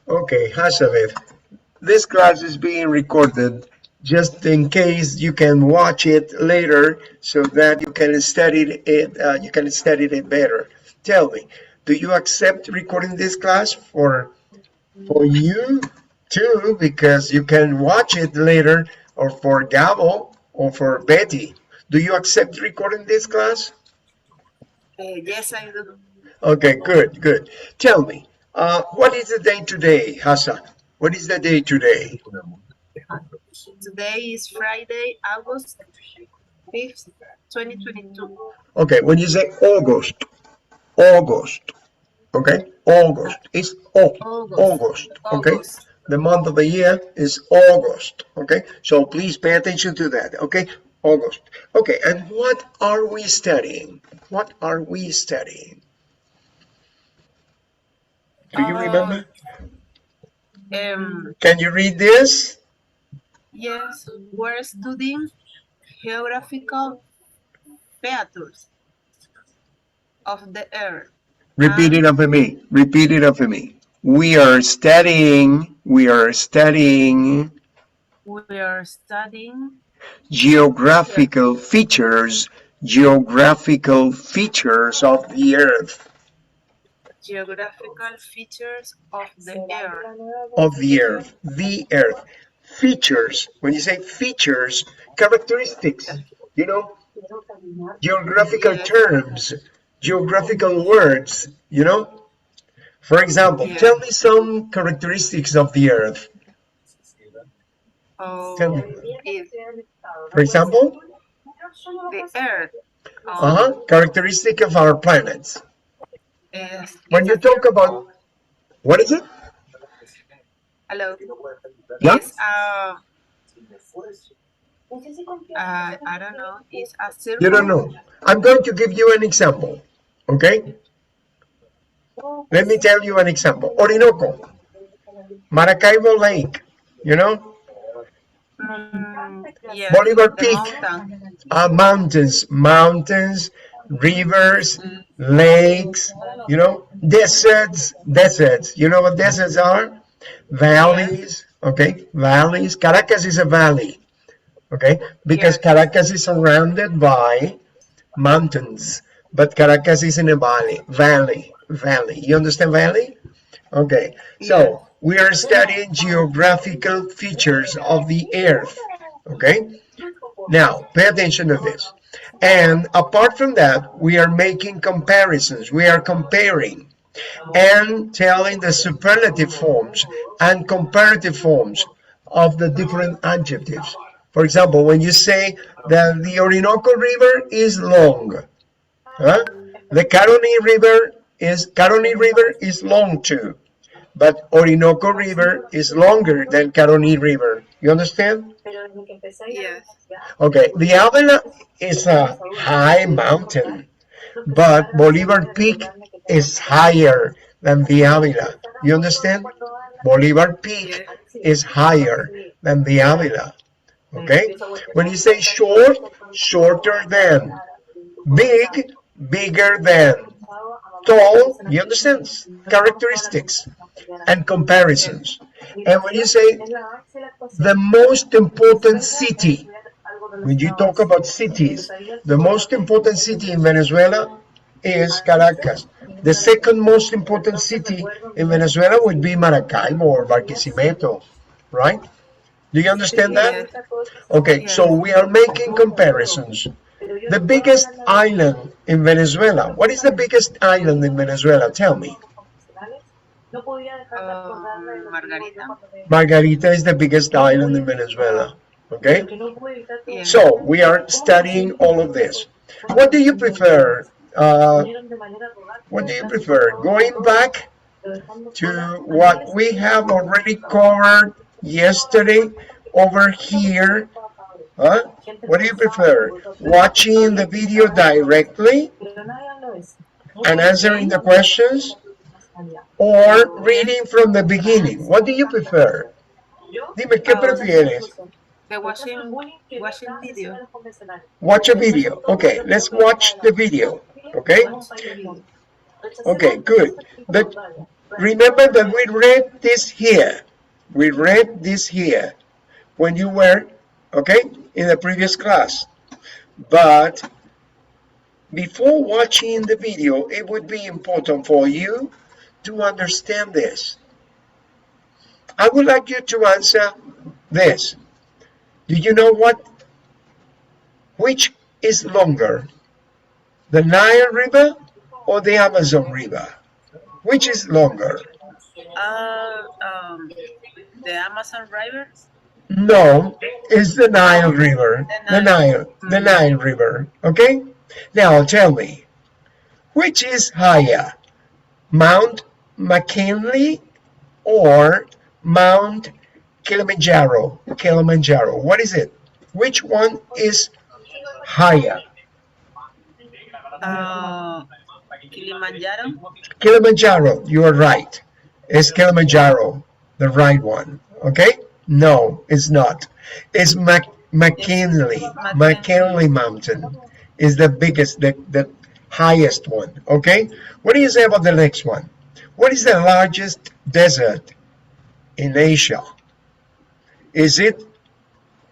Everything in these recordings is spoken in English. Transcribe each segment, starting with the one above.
Okay, Hashabeth, this class is being recorded just in case you can watch it later so that you can study it better. Tell me, do you accept recording this class for you too, because you can watch it later, or for Gabo or for Betty? Do you accept recording this class? Yes, I do. Okay, good. Tell me, what is the day today, Hassan? What is the day today? Today is Friday, August 5th, 2022. Okay, when you say August, okay, August, it's August. August, okay? August. The month of the year is August, okay? So please pay attention to that, okay? August. Okay, and what are we studying? What are we studying? Do you remember? Can you read this? Yes, we're studying geographical features of the earth. Repeat it after me. Repeat it after me. We are studying geographical features of the earth. Geographical features of the earth. The earth. Features. When you say features, characteristics, you know, geographical terms, geographical words, you know. For example, tell me some characteristics of the earth. Tell me. For example, The earth. Characteristic of our planets. When you talk about, what is it? Hello. Yeah? It's I don't know. It's a circle. You don't know. I'm going to give you an example. Okay? Let me tell you an example. Orinoco, Maracaibo Lake, you know? Yes, Bolivar the Peak, mountains, rivers, lakes, you know, deserts. You know what deserts are? Valleys, okay? Valleys. Caracas is a valley, okay? Because Caracas is surrounded by mountains, but Caracas is in a valley. You understand valley? Okay, so we are studying geographical features of the earth, okay? Now, pay attention to this. And apart from that, we are making comparisons. We are comparing and telling the superlative forms and comparative forms of the different adjectives. For example, when you say that the Orinoco River is long, the Caroni River is long too, but Orinoco River is longer than Caroni River. You understand? Yes. Okay, the Avila is a high mountain, but Bolivar Peak is higher than the Avila. You understand? Bolivar Peak is higher than the Avila. Okay? When you say short, shorter than, big, bigger than, tall, you understand? Characteristics and comparisons. And when you say the most important city, when you talk about cities, the most important city in Venezuela is Caracas. The second most important city in Venezuela would be Maracaibo or Barquisimeto, right? Do you understand that? Okay, so we are making comparisons. The biggest island in Venezuela. What is the biggest island in Venezuela? Tell me. Margarita. Margarita is the biggest island in Venezuela. Okay? So we are studying all of this. What do you prefer? What do you prefer? Going back to what we have already covered yesterday over here? What do you prefer? Watching the video directly and answering the questions, or reading from the beginning? What do you prefer? Dime, ¿qué prefieres? The watching video. Watch a video. Okay, let's watch the video. Okay? Okay, good. But Remember that we read this here. We read this here when you were, okay, in the previous class. But before watching the video, it would be important for you to understand this. I would like you to answer this. Do you know which is longer, the Nile River or the Amazon River? Which is longer? Uh, um, the Amazon River. No, it's the Nile No, River. the The Nile. Nile, the Nile River. Okay? Now tell me, which is higher, Mount McKinley or Mount Kilimanjaro? Kilimanjaro. What is it? Which one is higher? Uh, Kilimanjaro. Kilimanjaro. You are right. It's Kilimanjaro, the right one. Okay? No, it's not. It's It's McKinley. McKinley. McKinley Mountain is the biggest, the highest one. Okay? What do you say about the next one? What is the largest desert in Asia? Is it,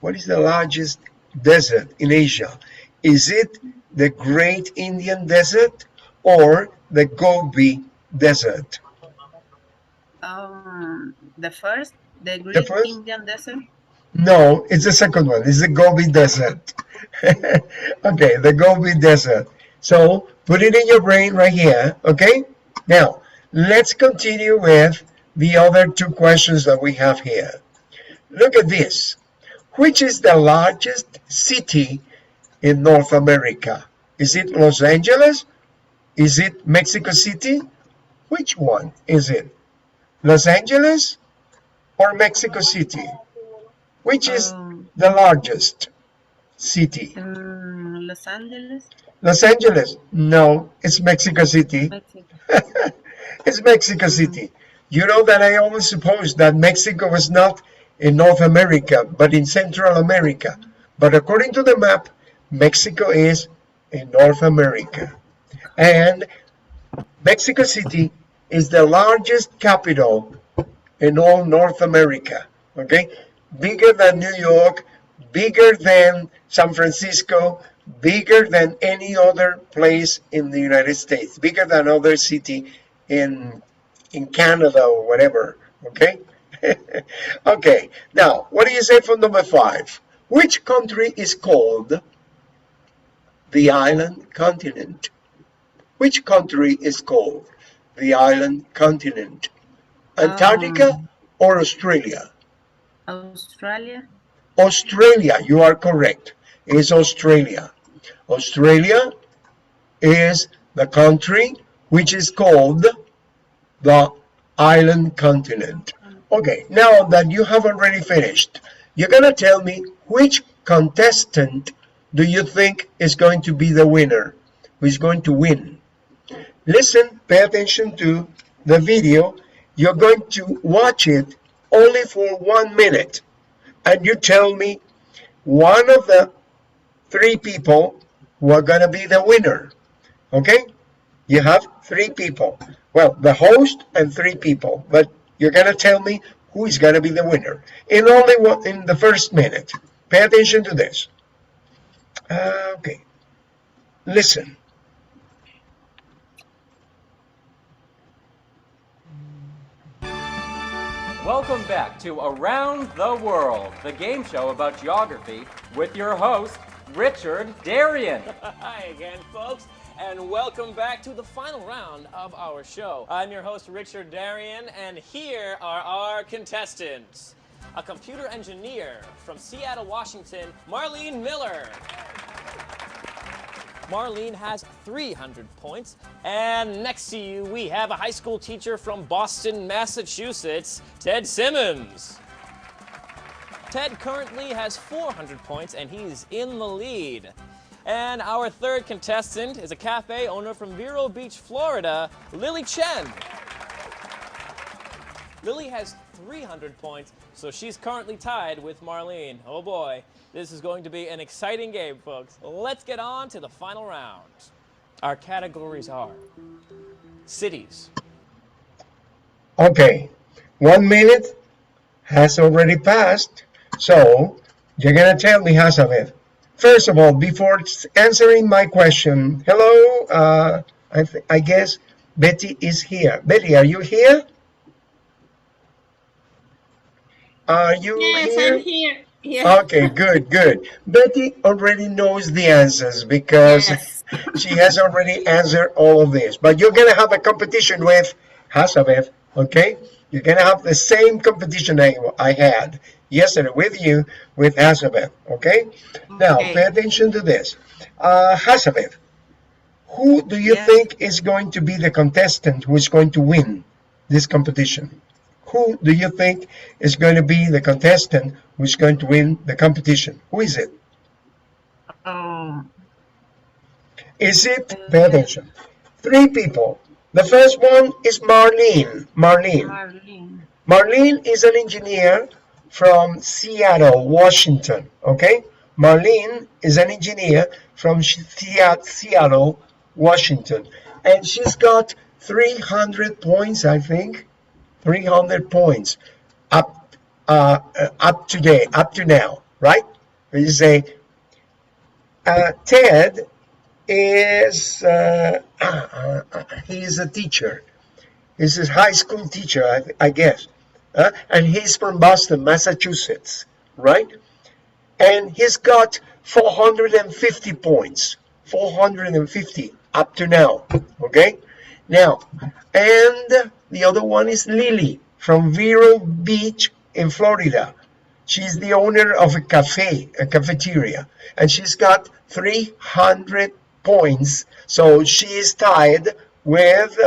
what is the largest desert in Asia? Is it the Great Indian Desert or the Gobi Desert? The first, the The Great first? Indian Desert. No, it's the second one. It's the Gobi Desert. Okay, the Gobi Desert. So put it in your brain right here. Okay? Now, let's continue with the other two questions that we have here. Look at this. Which is the largest city in North America? Is it Los Angeles? Is it Mexico City? Which one is it? Los Angeles or Mexico City? Which is Um, the largest city? Los Angeles, Los Angeles? No, it's Mexico City. Mexico. It's Mexico Mm. City. You know that I always supposed that Mexico was not in North America, but in Central America. But according to the map, Mexico is in North America. And Mexico City is the largest capital in all North America. Okay? Bigger than New York, bigger than San Francisco, bigger than any other place in the United States, bigger than other city in Canada or whatever. Okay? Okay. Now, what do you say for number 5? Which country is called the island continent? Which country is called the island continent? Antarctica Um, or Australia? Australia. Australia, you are correct. It's Australia. Australia is the country which is called the island continent. Okay, now that you have already finished, you're going to tell me which contestant do you think is going to be the winner, who is going to win. Listen, pay attention to the video. You're going to watch it only for 1 minute, and you tell me one of the 3 people who are going to be the winner. Okay? You have 3 people. Well, the host and 3 people, but you're going to tell me who is going to be the winner in only one, in the first minute. Pay attention to this. Okay. Listen. Welcome back to Around the World, the game show about geography with your host, Richard Darien. Hi again, folks, and welcome back to the final round of our show. I'm your host, Richard Darien, and here are our contestants. A computer engineer from Seattle, Washington, Marlene Miller. Marlene has 300 points. And next to you, we have a high school teacher from Boston, Massachusetts, Ted Simmons. Ted currently has 400 points, and he's in the lead. And our third contestant is a cafe owner from Vero Beach, Florida, Lily Chen. Lily has 300 points, so she's currently tied with Marlene. Oh boy, this is going to be an exciting game, folks. Let's get on to the final round. Our categories are cities, Okay, 1 minute has already passed. So you're gonna tell me, Hasavet. First of all, before answering my question, hello. I guess Betty is here. Betty, are you here? Are you Yes, I'm here? here. Yeah. Okay, good, good. Betty already knows the answers because Yes. she has already answered all of this. But you're gonna have a competition with Hasavet, okay? You're gonna have the same competition I had yesterday with you with Hasavet, okay? Now, pay Okay. attention to this. Hasavet, who do you Yes. think is going to be the contestant who is going to win this competition? Who do you think is going to be the contestant who is going to win the competition? Who is it? Um, Is it, pay uh, attention, three people. The first one is Marlene. Marlene. Marlene. Marlene is an engineer from Seattle, Washington. Okay? Marlene is an engineer from Seattle, Washington. And she's got 300 points, I think. 300 points up up to now, right? You say Ted is he's a teacher. He's a high school teacher, I guess, and he's from Boston, Massachusetts, right? And he's got 450 points, 450 up to now. Okay, now, and the other one is Lily from Vero Beach in Florida. She's the owner of a cafe, a cafeteria, and she's got 300 points. So she is tied with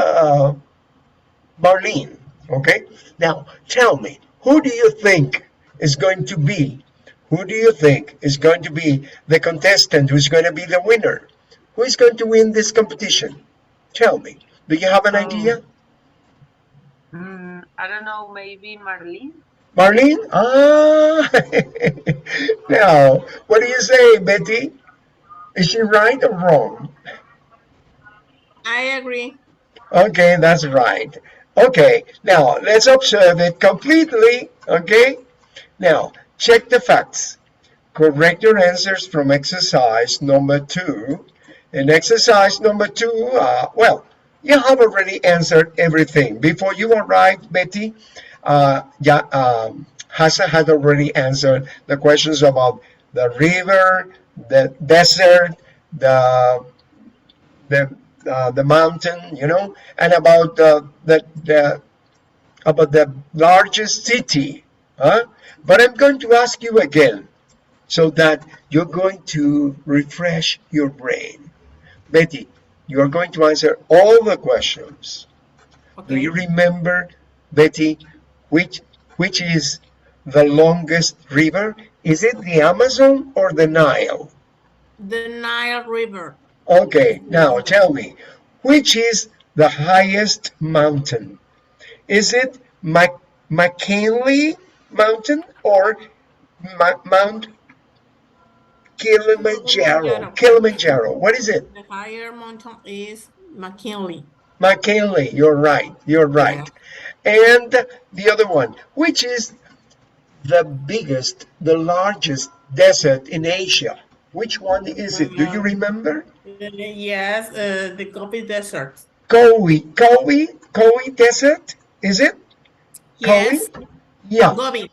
Marlene. Okay? Now, tell me, who do you think is going to be? Who do you think is going to be the contestant who's going to be the winner? Who is going to win this competition? Tell me. Do you have an idea? Oh, I don't know. Maybe Marlene. Marlene? Ah! Now, what do you say, Betty? Is she right or wrong? I agree. Okay, that's right. Okay, now let's observe it completely. Okay, now check the facts. Correct your answers from exercise number 2. In exercise number 2, well, you have already answered everything. Before you arrived, Betty, yeah, Hassa had already answered the questions about the river, the desert, the the mountain, and about the largest city. Huh? But I'm going to ask you again so that you're going to refresh your brain. Betty, you are going to answer all the questions. Do you Okay. remember, Betty, which which is the longest river? Is it the Amazon or the Nile? The Nile River is Okay, the now longest. tell me, which is the highest mountain? Is it McKinley Mountain or Mount Kilimanjaro? Kilimanjaro. Kilimanjaro. What is it? The higher mountain is McKinley. McKinley. You're right. You're Yeah. right. And the other one, which is the biggest, the largest desert in Asia? Which one is it? Do you remember? Yes, the Gobi Desert. Kowi Desert? Is it? Kowi? Yes, Yeah. Gobi.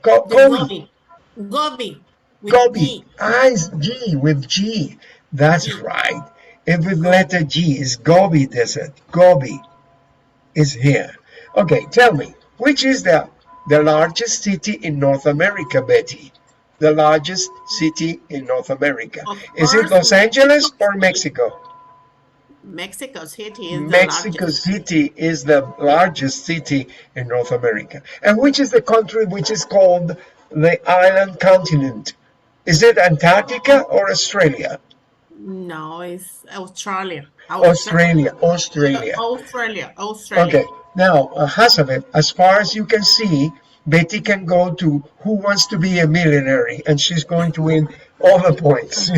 The Kowi. Gobi. Gobi with Gobi. G. Ah, it's G with G. That's G. right. If with Gobi. letter G is Gobi Desert. Gobi is here. Okay, tell me, which is the largest city in North America, Betty? The largest city in North America. Of Is it course, Los Mexico Angeles or City. Mexico? Mexico City is the Mexico largest. City is the largest city in North America. And which is the country which is called the island continent? Is it Antarctica or Australia? No, it's Australia. Australia, Australia. Australia. Australia. Okay, now, Hasavet, as far as you can see, Betty can go to Who Wants to Be a Millionaire, and she's going to win all the points,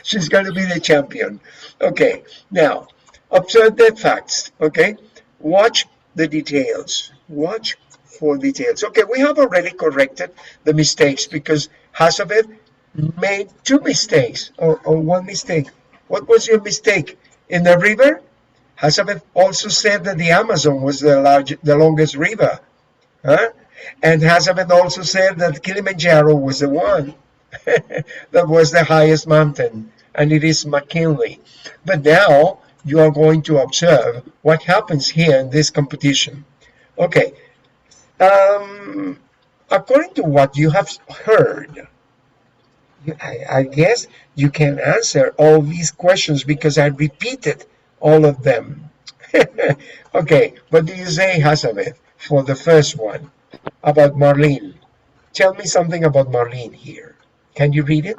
She's going to be the champion. Okay, now, observe the facts, okay? Watch the details. Watch for details. Okay, we have already corrected the mistakes because Hazabeth made 2 mistakes or 1 mistake. What was your mistake? In the river? Hazabeth also said that the Amazon was the longest river. Huh? And Hazabeth also said that Kilimanjaro was the one that was the highest mountain, and it is McKinley. But now you are going to observe what happens here in this competition. Okay, according to what you have heard, I guess you can answer all these questions because I repeated all of them. Okay, what do you say, Hazabeth, for the first one about Marlene? Tell me something about Marlene here. Can you read it?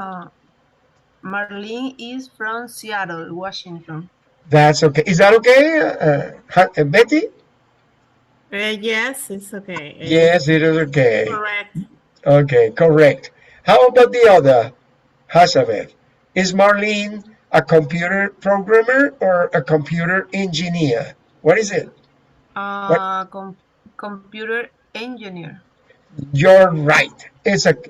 Marlene is from Seattle, Washington. That's okay. Is that okay, Betty? Yes, it's okay. Yes, it is okay. Correct. Okay, correct. How about the other, Hazabeth? Is Marlene a computer programmer or a computer engineer? What is it? What? Computer engineer. You're right.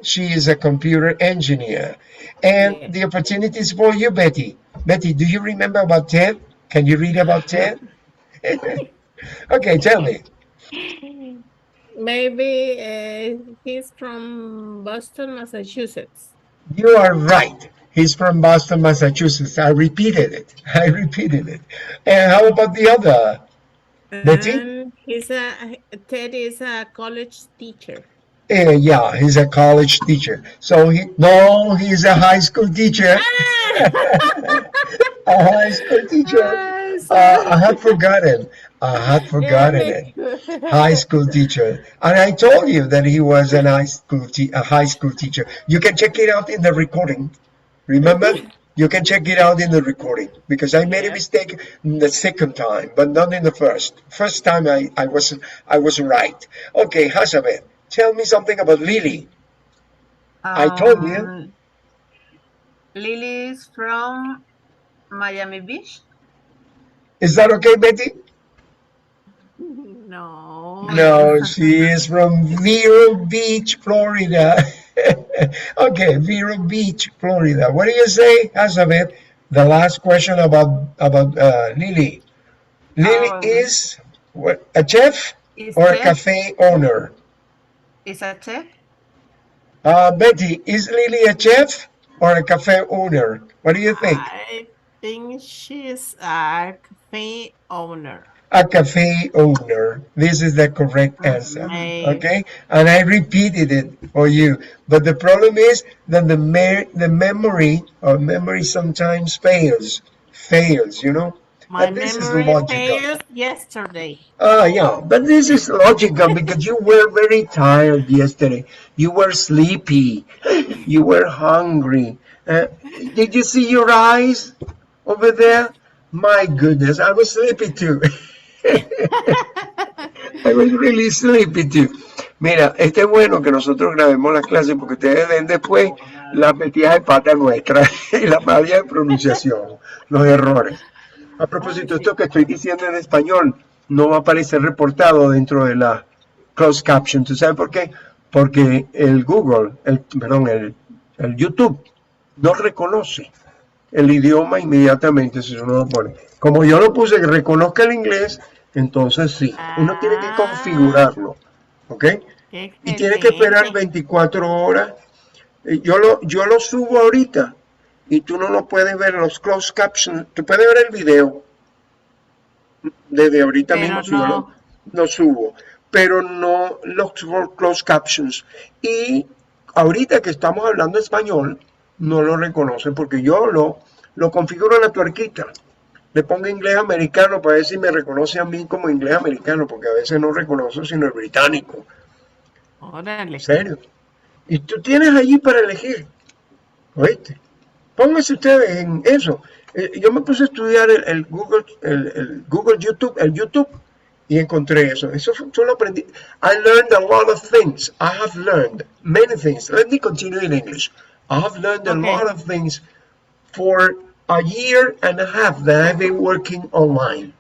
She is a computer engineer. And Yeah. the opportunities for you, Betty. Betty, do you remember about Ted? Can you read about Ted? Okay, tell me. Maybe he's from Boston, Massachusetts. You are right. He's from Boston, Massachusetts. I repeated it. I repeated it. And how about the other? Betty? And Ted is a college teacher. Yeah, he's a college teacher. So he's a high school teacher. A high school teacher. I had forgotten. It. High school teacher. And I told you that he was a high school teacher. You can check it out in the recording. Remember? You can check it out in the recording because I made a mistake the second time, but not in the first. First time I was right. Okay, Hazabeth, tell me something about Lily. I told you. Lily is from Miami Beach. Is that okay, Betty? No. No, she is from Vero Beach, Florida. Okay, Vero Beach, Florida. What do you say, Hazabeth? The last question about Lily. Lily is what, a chef or a cafe owner? Is a chef. Betty, is Lily a chef or a cafe owner? What do you think? I think she's a cafe owner. A cafe owner. This is the correct answer. Okay, and I repeated it for you. But the problem is that the memory sometimes fails. You know. My memory failed yesterday. Yeah, but this is logical because you were very tired yesterday. You were sleepy. You were hungry. Did you see your eyes over there? My goodness, I was sleepy too. I was really sleepy too. Mira, es bueno que nosotros grabemos las clases porque ustedes ven después las metidas de pata nuestras y la falla de pronunciación, los errores. A propósito, esto que estoy diciendo en español no va a aparecer reportado dentro de la closed caption. ¿Tú sabes por qué? Porque el Google, el YouTube no reconoce el idioma inmediatamente si uno lo pone. Como yo lo puse que reconozca el inglés, entonces sí, uno tiene que configurarlo, ¿ok? Y tiene que esperar 24 horas. Yo lo subo ahorita y tú no lo puedes ver en los closed captions. Tú puedes ver el video desde ahorita mismo si yo lo subo, pero no los closed captions. Y ahorita que estamos hablando español, no lo reconocen porque yo lo configuro en la tuerquita. Le pongo inglés americano para ver si me reconoce a mí como inglés americano, porque a veces no reconoce sino el británico. Órale. ¿En serio? Y tú tienes allí para elegir. ¿Oíste? Pónganse ustedes en eso. Yo me puse a estudiar el Google YouTube, y encontré eso. Eso yo lo aprendí. I learned a lot of things. I have learned many things. Let me continue in English. I have learned a lot of things for a year and a half that I've been working online.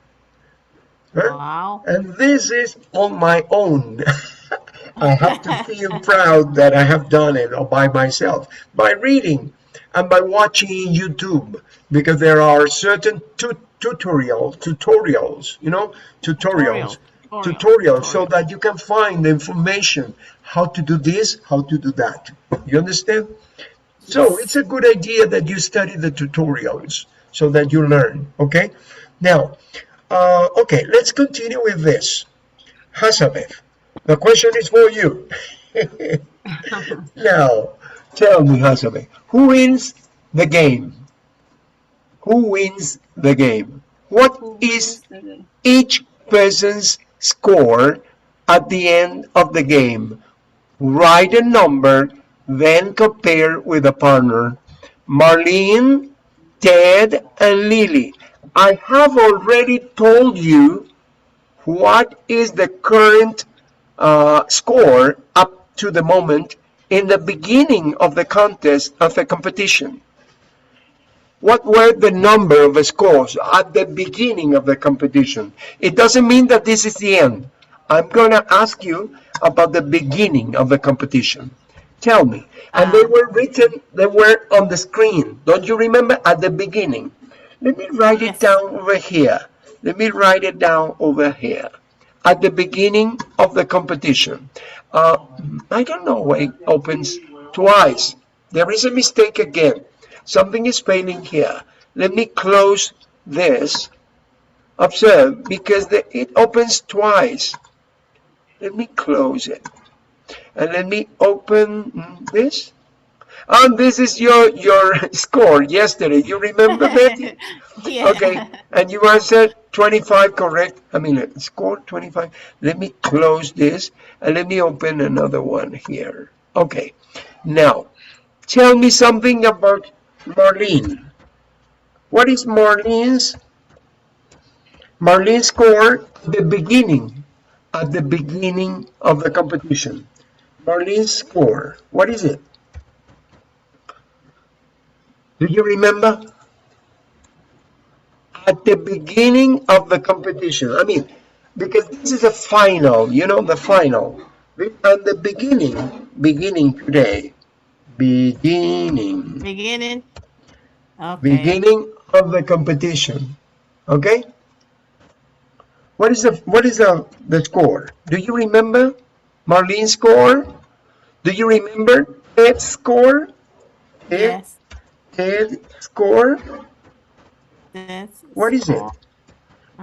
Huh? Wow. And this is on my own. I have to feel proud that I have done it all by myself, by reading and by watching YouTube, because there are certain tutorials, you know, Tutorial. tutorials, so Tutorial. that you can find the information how to do this, how to do that. You understand? So it's Yes. a good idea that you study the tutorials so that you learn. Okay. Now, okay, let's continue with this. Hazabeth, the question is for you. Now, tell me, Hazabeth, who wins the game? Who wins the game? What Who is wins the game? each person's score at the end of the game? Write a number, then compare with a partner. Marlene, Ted, and Lily. I have already told you what is the current score up to the moment in the beginning of the contest of the competition. What were the number of scores at the beginning of the competition? It doesn't mean that this is the end. I'm going to ask you about the beginning of the competition. Tell me. And they were Okay. written, they were on the screen. Don't you remember at the beginning? Let me write it Yes. down over here. Let me write it down over here. At the beginning of the competition. Uh, I don't know why it opens twice. There is a mistake again. Something is failing here. Let me close this. Observe, because it opens twice. Let me close it. And let me open this. And this is your score yesterday. You remember, Betty? Okay, Yeah. and you answered 25 correct. I mean, score 25. Let me close this and let me open another one here. Okay, now tell me something about Marlene. What is Marlene's score at the beginning of the competition? Marlene's score, what is it? Do you remember? At the beginning of the competition. I mean, because this is a final, you know, the final. And the beginning today, beginning, Beginning. Okay. beginning of the competition. Okay? What is the score? Do you remember Marlene's score? Do you remember Ted's score? Ted, Yes. Ted's score? That's What is it? score.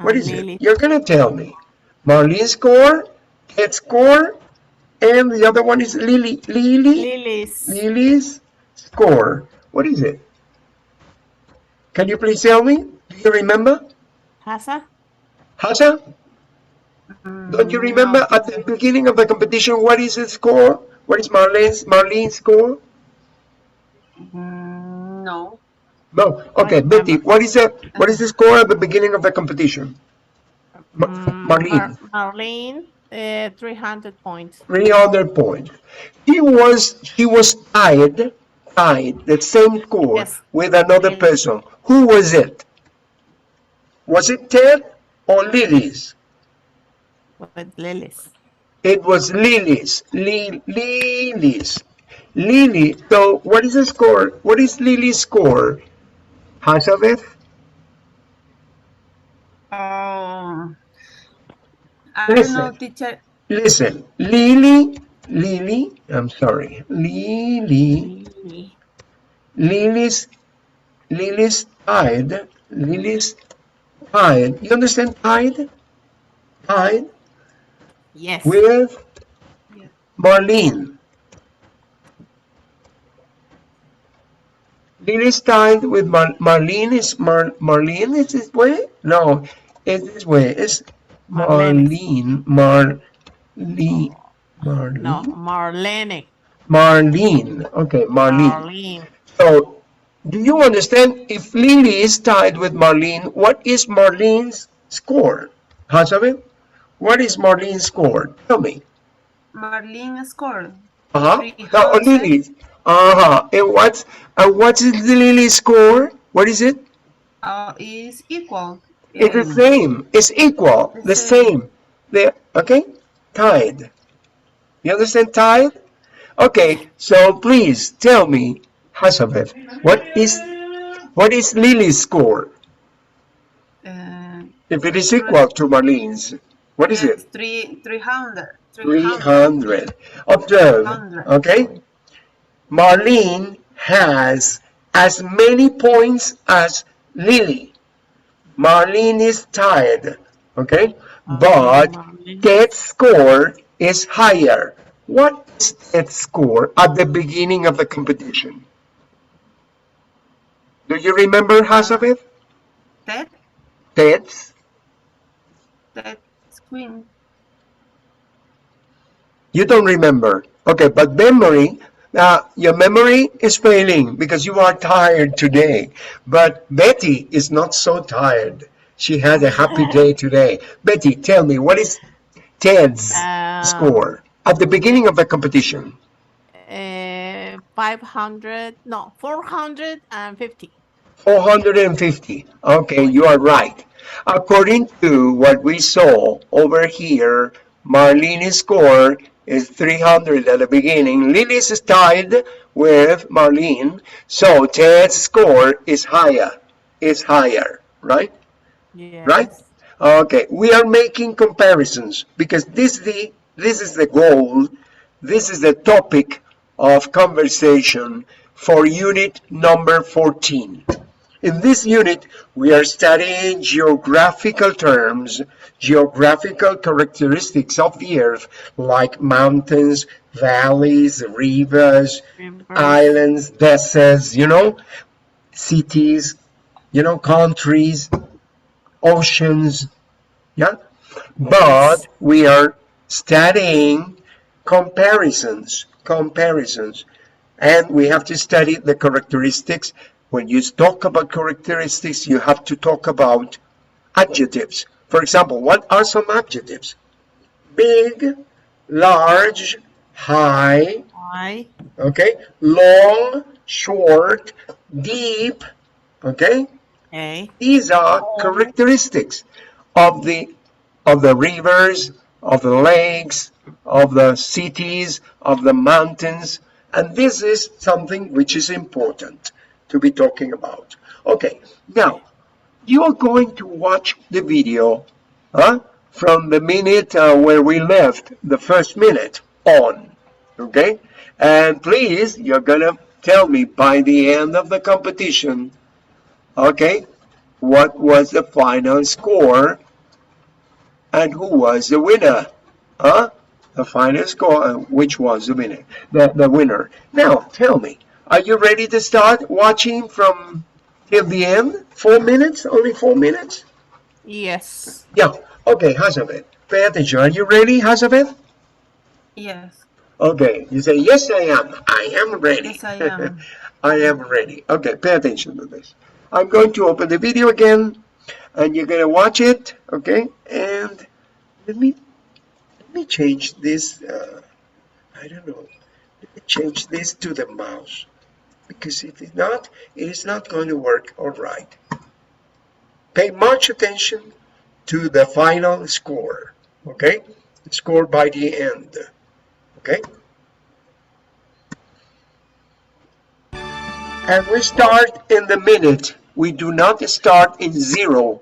What is it? Lily. You're gonna tell me. Marlene's score, Ted's score, and the other one is Lily's. Lily's score. What is it? Can you please tell me? Do you remember? Hasa? Hasha? Don't you No, remember at the teacher. beginning of the competition what is the score? What is Marlene's score? No. No. I Okay, Betty, remember. what is the score at the beginning of the competition? Marlene, Marlene, 300 points. 300 points. He was tied the same score Yes. with another Lily. person. Who was it? Was it Ted or Lily's? With Lily's. It was Lily's. Lily's. Lily. So what is the score? What is Lily's score? Hazabeth? Um, I don't know, Listen. teacher. Listen. Lily. I'm sorry. Lily. Lily's tied. Lily's tied. You understand tied? Tied Yes. with Yeah. Marlene. Lily's tied with Marlene. Marlene is this way? No, it's this way. It's Marlene's. Oh, no, Marlene. Marlene. Marlene. Okay, Marlene. Marlene. So, do you understand? If Lily is tied with Marlene, what is Marlene's score? Hazabeth, what is Marlene's score? Tell me. Marlene scored Uh-huh. No, 300. Lily's. Uh-huh. And what's Lily's score? What is it? Is equal. It's the Yes. same. It's equal. The The same. same. Okay? Tide. You understand tide? Okay, so please tell me, Hazabeth, what is Lily's score? Uh, If it is three, equal to Marlene's, what is it? yes, 300. 300. Observe, 300. okay? Marlene has as many points as Lily. Marlene is tied, okay? Okay, But Marlene. Ted's score is higher. What is Ted's score at the beginning of the competition? Do you remember, Uh, Hazabeth? Ted, Ted's? Ted Queen. You don't remember. Okay, but your memory is failing because you are tired today. But Betty is not so tired. She had a happy day today. Betty, tell me, what is Ted's Um, score at the beginning of the competition? 500, no, 450. 450. Okay, you Points. are right. According to what we saw over here, Marlene's score is 300 at the beginning. Lily's is tied with Marlene, so Ted's score is higher, right? Right? Yes. Okay, we are making comparisons because this is the goal, this is the topic of conversation for unit number 14. In this unit, we are studying geographical terms, geographical characteristics of the earth, like mountains, valleys, rivers, Members. islands, deserts, cities, countries, oceans, yeah? But Yes. we are studying comparisons, and we have to study the characteristics. When you talk about characteristics, you have to talk about adjectives. For example, what are some adjectives? Big, large, high, I. okay, long, short, deep, okay? A. These are characteristics of the rivers, of the lakes, of the cities, of the mountains, and this is something which is important to be talking about. Okay, now you are going to watch the video from the minute where we left, the first minute on, okay? And please, you're gonna tell me by the end of the competition, okay, what was the final score and who was the winner? Huh? The final score, which was the winner? The winner. Now, tell me, are you ready to start watching from till the end? 4 minutes? Only 4 minutes? Yes. Yeah. Okay, Hazabeth, pay attention. Are you ready, Hazabeth? Yes. Okay, you say, yes, I am. I am ready. Yes, I am. I am ready. Okay, pay attention to this. I'm going to open the video again, and you're going to watch it, okay? And let me change this, I don't know, let me change this to the mouse, because if it's not, it is not going to work all right. Pay much attention to the final score, okay? Score by the end, okay? And we start in the minute. We do not start in zero,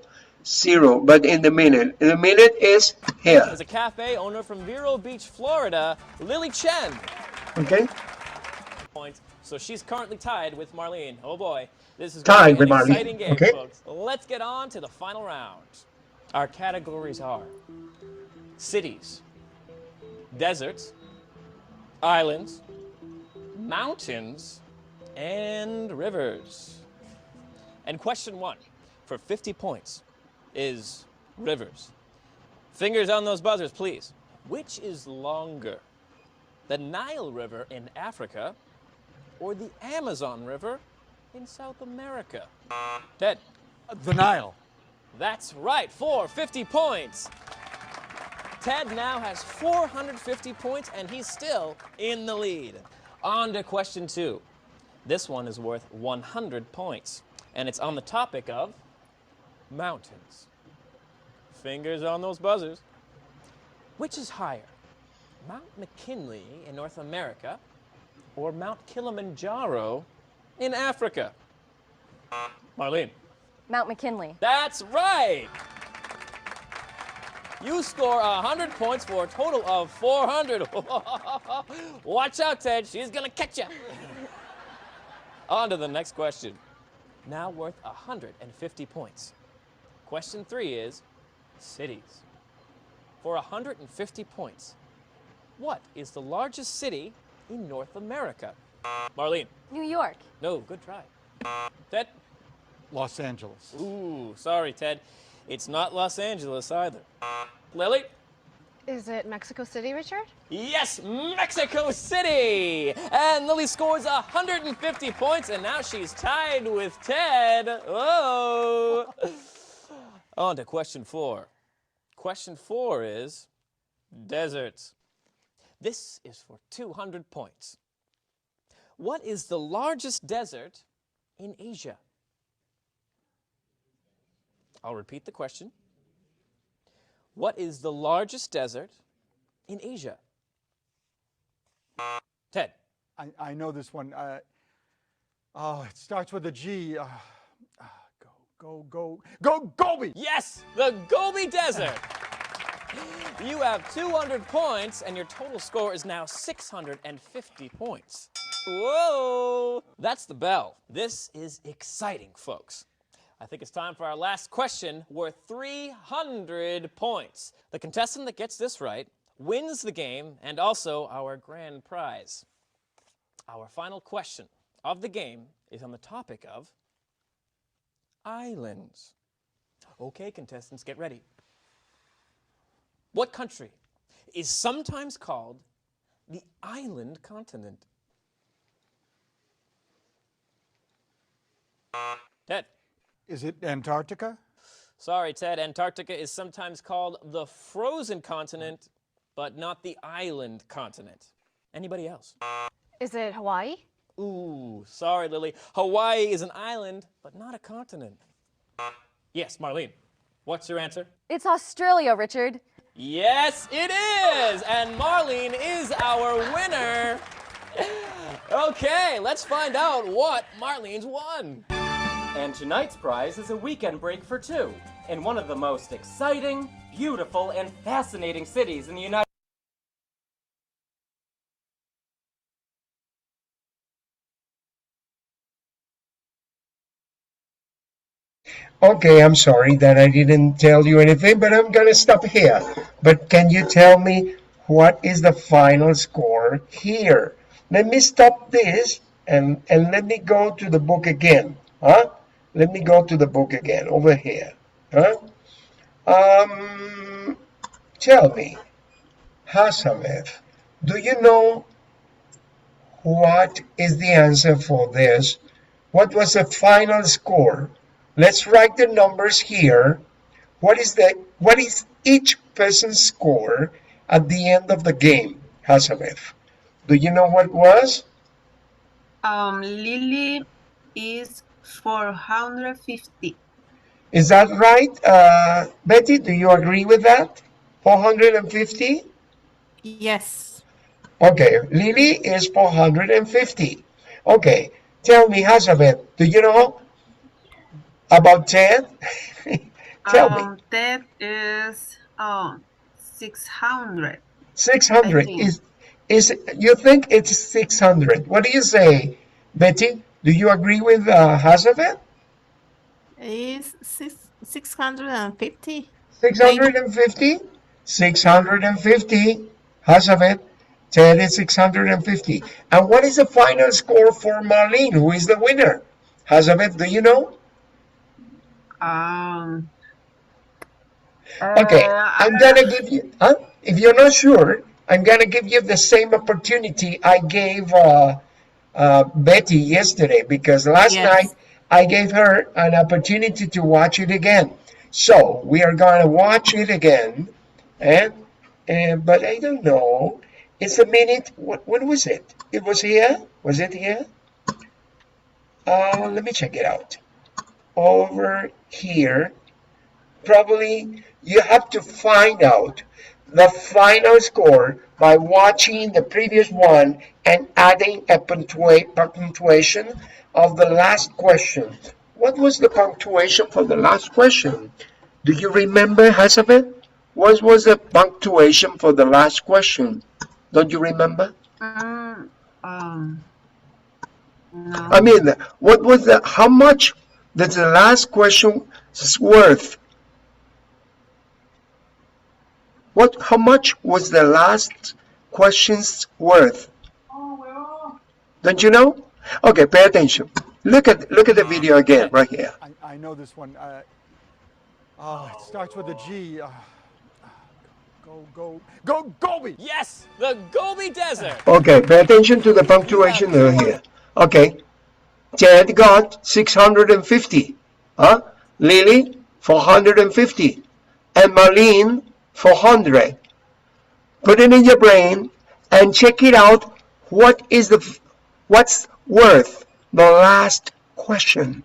but in the minute. And the minute is here, Is a cafe owner from Vero Beach, Florida, Lily Chen. okay? Points. So she's currently tied with Marlene. Oh boy, this is going to be Time an with Marlene, exciting game, okay? folks. Let's get on to the final round. Our categories are cities, deserts, islands, mountains, and rivers. And question one for 50 points is rivers. Fingers on those buzzers, please. Which is longer, the Nile River in Africa or the Amazon River in South America? Ted. The Nile. That's right, for 50 points. Ted now has 450 points, and he's still in the lead. On to question two. This one is worth 100 points, and it's on the topic of mountains. Fingers on those buzzers. Which is higher, Mount McKinley in North America or Mount Kilimanjaro in Africa? Marlene. Mount McKinley. That's right! You score 100 points for a total of 400. Watch out, Ted. She's going to catch you. On to the next question. Now worth 150 points. Question 3 is cities. For 150 points, what is the largest city in North America? Marlene. New York. No, good try. Ted? Los Angeles. Ooh, sorry, Ted. It's not Los Angeles either. Lily? Is it Mexico City, Richard? Yes, Mexico City! And Lily scores 150 points, and now she's tied with Ted. Oh! On to question 4. Question 4 is deserts. This is for 200 points. What is the largest desert in Asia? I'll repeat the question. What is the largest desert in Asia? Ted. I know this one. It starts with a G. Go, Gobi! Yes, the Gobi Desert. You have 200 points, and your total score is now 650 points. Whoa! That's the bell. This is exciting, folks. I think it's time for our last question, worth 300 points. The contestant that gets this right wins the game and also our grand prize. Our final question of the game is on the topic of islands. Okay, contestants, get ready. What country is sometimes called the island continent? Ted. Is it Antarctica? Sorry, Ted. Antarctica is sometimes called the frozen continent, but not the island continent. Anybody else? Is it Hawaii? Ooh, sorry, Lily. Hawaii is an island, but not a continent. Yes, Marlene. What's your answer? It's Australia, Richard. Yes, it is! And Marlene is our winner. Okay, let's find out what Marlene's won. And tonight's prize is a weekend break for 2 in one of the most exciting, beautiful, and fascinating cities in the United States. Okay, I'm sorry that I didn't tell you anything, but I'm gonna stop here. But can you tell me what is the final score here? Let me stop this and let me go to the book again. Huh? Let me go to the book again over here. Huh? Tell me, Hazabeth, do you know what is the answer for this? What was the final score? Let's write the numbers here. What is each person's score at the end of the game, Hazabeth? Do you know what it was? Lily is 450. Is that right? Betty, do you agree with that? 450? Yes. Okay, Lily is 450. Okay, tell me, Hazabeth, do you know about Ted? Tell me. Ted is 600. 600 is you think it's 600? What do you say, Betty? Do you agree with Hazabeth? Is 650? 650? 650. Hazabeth. Ted is 650. And what is the final score for Marlene, who is the winner? Hazabeth, do you know? Okay, I'm gonna give you, if you're not sure, I'm gonna give you the same opportunity I gave Betty yesterday, because last night I gave her an opportunity to watch it again. So we are gonna watch it again, but I don't know. It's a minute. When was it? It was here. Was it here? Let me check it out. Over here. probably you have to find out the final score by watching the previous one and adding a punctuation of the last question. What was the punctuation for the last question? Do you remember, Elizabeth? What was the punctuation for the last question? Don't you remember? No. I mean, what was how much does the last question worth? How much was the last question's worth? Don't you know? Okay, pay attention. Look at the video again, right here. I know this one. Oh, it starts with a G. Gobi! Yes, the Gobi Desert. Okay, pay attention to the punctuation here. Okay, Ted got 650. Lily, 450. And Marlene, 400. Put it in your brain and check it out. What's worth the last question?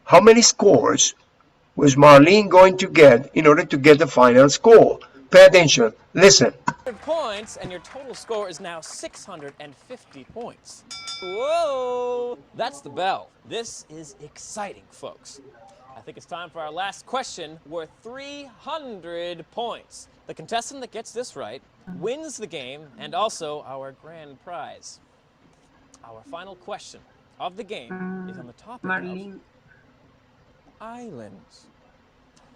How many scores was Marlene going to get in order to get the final score? Pay attention. Listen. Points, and your total score is now 650 points. Whoa! That's the bell. This is exciting, folks. I think it's time for our last question, worth 300 points. The contestant that gets this right wins the game and also our grand prize. Our final question of the game is on the topic Marlene. of islands.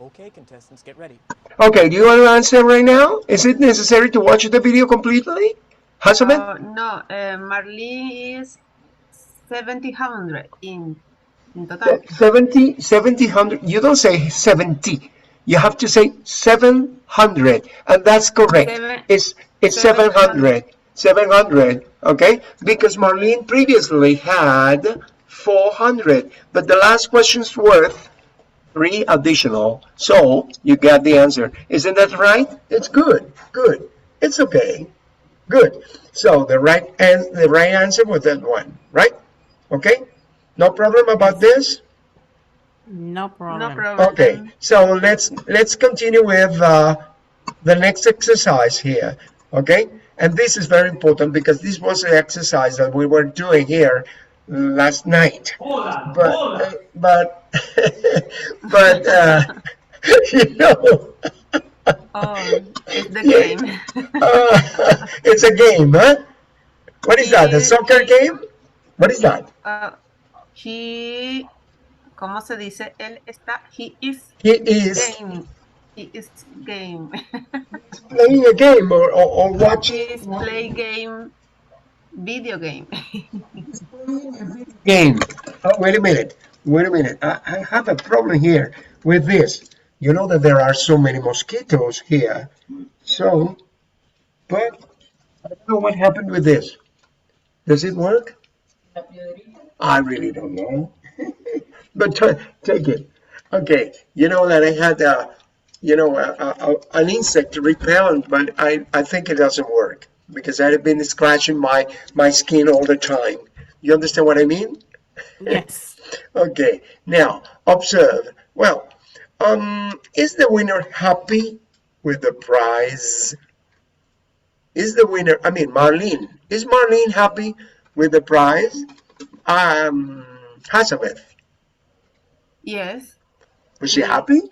Okay, contestants, get ready. Okay, do you want to answer right now? Is it necessary to watch the video completely? Elizabeth? No, Marlene is 700 in total. 100. You don't say 70. You have to say 700, and that's correct. It's 700. 700, okay? Because Marlene previously had 400, but the last question's worth 3 additional, so you got the answer. Isn't that right? It's good. It's okay. Good. So the right answer was that one, right? Okay. No problem about this. No problem. No problem. Okay. So let's continue with the next exercise here. Okay. And this is very important because this was the exercise that we were doing here last night. But you know. It's the game. It's a game, huh? What is that? A soccer game? What is that? ¿Cómo se dice? He is game. He is game. Playing a game or watching. He's play game, video game. Game. Oh, wait a minute. I have a problem here with this. You know that there are so many mosquitoes here. So, but I don't know what happened with this. Does it work? I really don't know. But take it. Okay. You know that I had an insect repellent, but I think it doesn't work because I've been scratching my skin all the time. You understand what I mean? Yes. Okay. Now observe. Well, is the winner happy with the prize? Is the winner? I mean, Marlene. Is Marlene happy with the prize? Elizabeth. Yes. Was she happy?